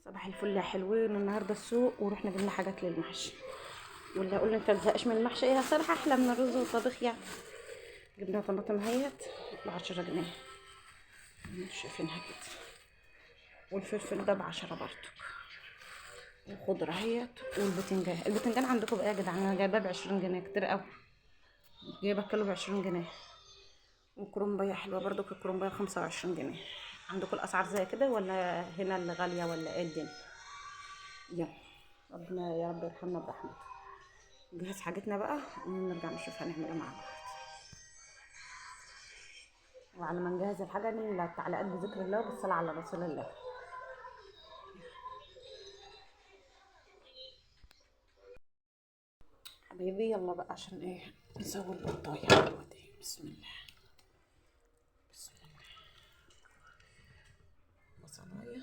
صباح الفل يا حلوين. النهارده السوق ورحنا جبنا حاجات للمحشي. واللي اقول انت متزهقش من المحشي؟ ايه صراحه احلى من الرز والطبيخ يعني. جبنا طماطم اهيت ب10 جنيه، انتوا شايفينها كده، والفلفل ده ب10 برضو، والخضره اهيت، البتنجان عندكم بقى يا جدعان؟ انا جايباه ب20 جنيه، كتير قوي. جايبه الكيلو ب20 جنيه. وكرنبايه حلوه برضو، الكرنبايه ب25 جنيه. عندكم الاسعار زي كده ولا هنا اللي غاليه ولا ايه الدنيا؟ يلا، ربنا يا رب يرحمنا برحمته. نجهز حاجتنا بقى ونرجع نشوف هنعمل ايه مع بعض. وعلى ما نجهز الحاجه نملى التعليقات بذكر الله وبالصلاه على رسول الله. حبيبي يلا بقى عشان ايه نسوي البطايه دلوقتي. بسم الله بسم الله. بصلايه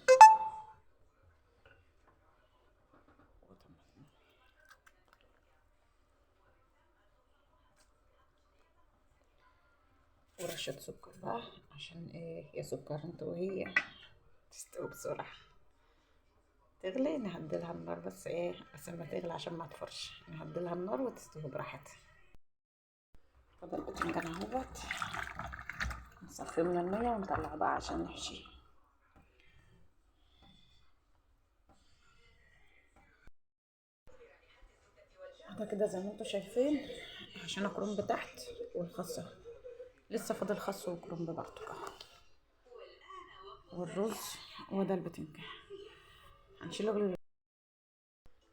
وطماطم ورشه سكر بقى، عشان ايه يا سكر انت وهي تستوي بسرعه. تغلي نهدلها النار، بس ايه بس ما تغلي عشان ما تفرش، نهدلها النار وتستوي براحتها. فضل البتنجان اهوت، نصفيه من الميه ونطلع بقى عشان نحشيه. ده كده زي ما انتوا شايفين، عشان الكرنب تحت والخس لسه فاضل خس وكرنب برضو والرز. وده البتنجان هنشيله،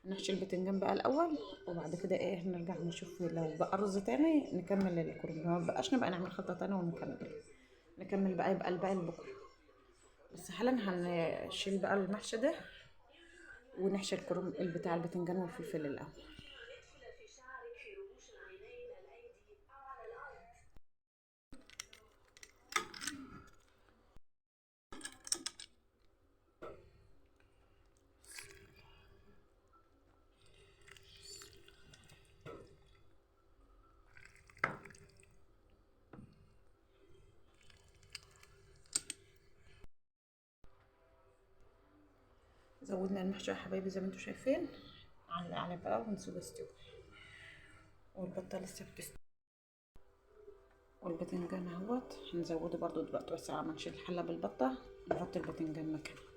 نحشي البتنجان بقى الاول، وبعد كده ايه نرجع نشوف لو بقى رز تاني نكمل الكرنب، ما بقاش نبقى نعمل خطه تانية نكمل بقى، يبقى الباقي لبكره. بس حالا هنشيل بقى المحشي ده ونحشي الكرنب بتاع البتنجان والفلفل الاول. زودنا المحشي يا حبايبي زي ما انتوا شايفين، على بقى ونسيبه يستوي. والبطه لسه بتستوي، والبتنجان اهوت هنزوده برضو دلوقتي، بس على ما نشيل الحله بالبطه نحط البتنجان مكانه.